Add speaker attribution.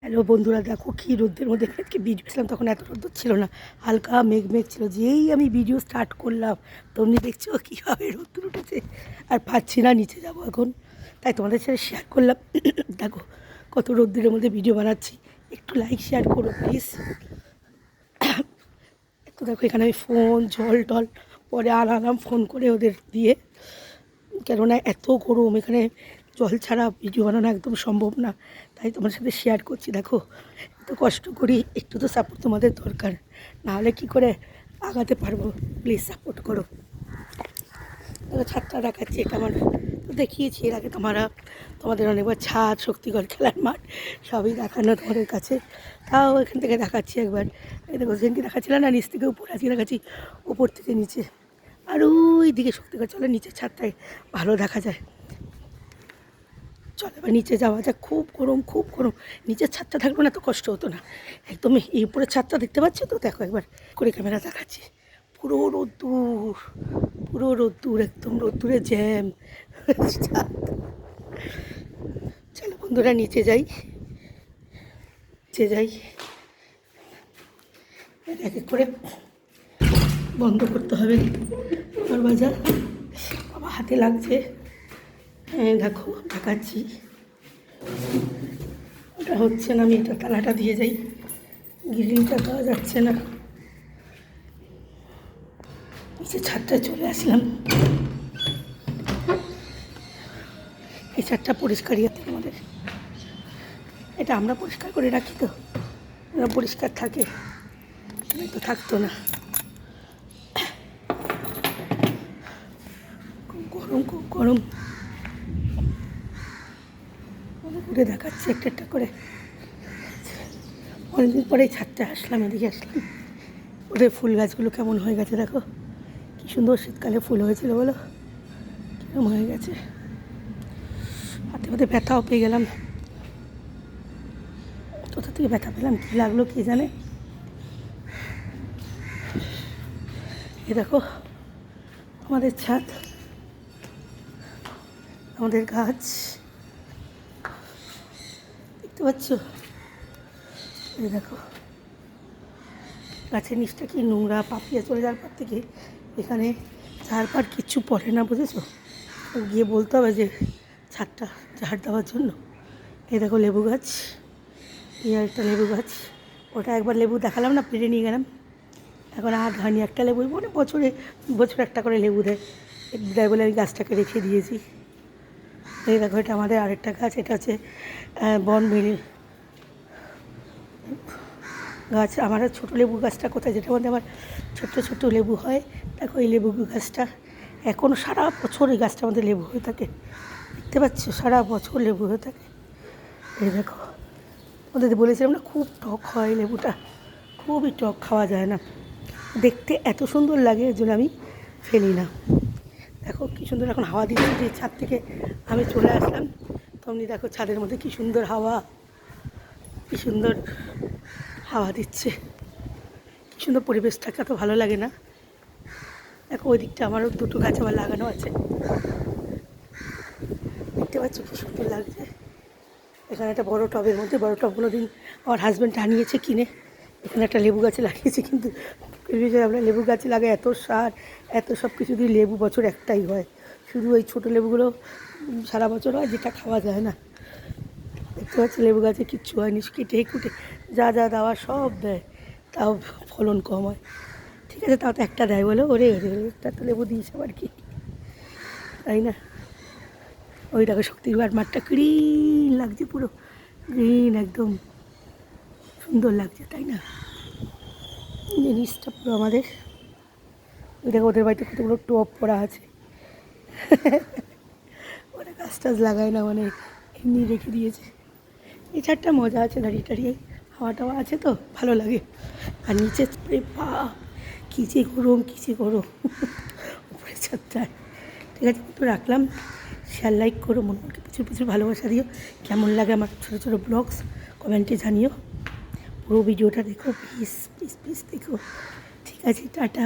Speaker 1: Hello বন্ধুরা, দেখো কী রোদ্রের মধ্যে আজকে ভিডিও ছিলাম, তখন এত রোদ্দুর ছিল না, হালকা মেঘ মেঘ ছিল। যেই আমি ভিডিও স্টার্ট করলাম তেমনি দেখছো কীভাবে রোদ্দুর উঠেছে। আর পাচ্ছি না, নিচে যাবো এখন, তাই তোমাদের সাথে শেয়ার করলাম। দেখো কত রোদ্দুরের মধ্যে ভিডিও বানাচ্ছি, একটু লাইক শেয়ার করো প্লিজ। তো দেখো এখানে আমি ফোন জল টল পরে আনালাম ফোন করে ওদের দিয়ে, কেননা এত গরম এখানে জল ছাড়া ভিডিও বানানো একদম সম্ভব না, তাই তোমার সাথে শেয়ার করছি। দেখো এত কষ্ট করি, একটু তো সাপোর্ট তোমাদের দরকার, নাহলে কী করে আগাতে পারবো। প্লিজ সাপোর্ট করো। দেখো ছাদটা দেখাচ্ছি, এটা আমার তো দেখিয়েছি এর আগে তোমাদের অনেকবার ছাদ, শক্তিগড় খেলার মাঠ সবই দেখানো তোমাদের কাছে, তাও এখান থেকে দেখাচ্ছি একবার। এই দেখো যেদিনকে দেখাচ্ছিলাম না নিচ থেকে উপর, আজকে দেখাচ্ছি উপর থেকে নিচে। আর ওই দিকে শক্তিগড় চলে, নিচের ছাদটায় ভালো দেখা যায়। চল এবার নিচে যাওয়া যাক। খুব গরম, খুব গরম। নিচের ছাদটা থাকবে না তো কষ্ট হতো না, একদম এই উপরের ছাদটা দেখতে পাচ্ছ তো, দেখো একবার করে ক্যামেরা দেখাচ্ছি। পুরো রোদ্দুর, পুরো রোদ্দুর, একদম রোদ্দুরে জ্যাম। চলো বন্ধুরা নিচে যাই, নিচে যাই। এক এক করে বন্ধ করতে হবে দরজা, বাবা হাতে লাগছে। হ্যাঁ দেখো দেখাচ্ছি, ওটা হচ্ছে না, আমি এটা তালাটা দিয়ে যাই, গ্রিলটা দেওয়া যাচ্ছে না। নিচে ছাদটা চলে আসলাম, এই ছাদটা পরিষ্কারই আছে আমাদের, এটা আমরা পরিষ্কার করে রাখি তো, ওরা পরিষ্কার থাকে, তো থাকতো না। খুব গরম, খুব গরম। ঘুরে দেখাচ্ছি একটা একটা করে। অনেকদিন পরে এই ছাদটা আসলাম, এদিকে আসলাম। ওদের ফুল গাছগুলো কেমন হয়ে গেছে দেখো, কী সুন্দর শীতকালে ফুল হয়েছিল বলো, কেমন হয়ে গেছে। হাতে হাতে ব্যথাও পেয়ে গেলাম, কোথা থেকে ব্যথা পেলাম, কী লাগলো কে জানে। এ দেখো আমাদের ছাদ, আমাদের গাছ দেখতে পাচ্ছ। এই দেখো গাছের নিচটা কি নোংরা, পাপিয়া চলে যাওয়ার পর থেকে এখানে ঝাড়পাট কিচ্ছু পড়ে না, বুঝেছো। গিয়ে বলতে হবে যে ছাদটা ঝাড় দেওয়ার জন্য। এই দেখো লেবু গাছ, এই একটা লেবু গাছ, ওটা একবার লেবু দেখালাম না, পেরে নিয়ে গেলাম। এখন আর ধরেনি, একটা লেবু মানে বছরে একটা করে লেবু দেয় বলে আমি গাছটাকে রেখে দিয়েছি। এই দেখো এটা আমাদের আরেকটা গাছ, এটা হচ্ছে বনবেল গাছ। আমার ছোটো লেবু গাছটা কোথায়, যেটা মধ্যে আমার ছোট্ট ছোট্ট লেবু হয়, দেখো এই লেবু গাছটা এখনও সারা বছর এই গাছটার মধ্যে লেবু হয়ে থাকে, দেখতে পাচ্ছ, সারা বছর লেবু হয়ে থাকে। এই দেখো ওদের বলেছিলাম না খুব টক হয় লেবুটা, খুবই টক, খাওয়া যায় না, দেখতে এত সুন্দর লাগে, এর জন্য আমি ফেলি না। দেখো কী সুন্দর এখন হাওয়া দিচ্ছে, যে ছাদ থেকে আমি চলে আসলাম তেমনি দেখো ছাদের মধ্যে কী সুন্দর হাওয়া, কী সুন্দর হাওয়া দিচ্ছে, কী সুন্দর পরিবেশটাকে এত ভালো লাগে না। দেখো ওই দিকটা আমারও দুটো গাছ আবার লাগানো আছে, দেখতে পাচ্ছ কী সুন্দর লাগছে। এখানে একটা বড় টবের মধ্যে, বড় টব কোনো দিন আমার হাজব্যান্ড আনিয়েছে কিনে, এখানে একটা লেবু গাছে লাগিয়েছে, কিন্তু আমরা লেবু গাছে লাগাই এত সার এত সব কিছু দিয়ে, লেবু বছর একটাই হয়, শুধু ওই ছোটো লেবুগুলো সারা বছর হয়, যেটা খাওয়া যায় না। দেখতে পাচ্ছি লেবু গাছে কিচ্ছু হয়নি, কেটে কুটে যা যা দেওয়া সব দেয়, তাও ফলন কম হয়। ঠিক আছে, তাও তো একটা দেয় বলে ওরে একটা তো লেবু দিয়েছে আবার কি, তাই না। ওই দেখো শক্তিগড় মাঠটা গ্রিন লাগছে, পুরো গ্রিন, একদম সুন্দর লাগছে, তাই না। জিনিসটা পুরো আমাদের। ওই দেখো ওদের বাড়িতে কতগুলো টপ পড়া আছে, ওরা গাছ টাছ লাগায় না, মানে এমনি রেখে দিয়েছে। এই ছাদটা মজা আছে, দাঁড়িয়ে টাড়িয়ে হাওয়া টাওয়া আছে তো ভালো লাগে। আর নিচে বাপ কিচে গরম, কিচে গরম উপরের ছাদটায়। ঠিক আছে, একটু রাখলাম, শেয়ার লাইক করো, মনকে প্রচুর প্রচুর ভালোবাসা দিও। কেমন লাগে আমার ছোটো ছোটো ব্লগস কমেন্টে জানিও, পুরো ভিডিওটা দেখো প্লিজ প্লিজ প্লিজ দেখো। ঠিক আছে, টাটা।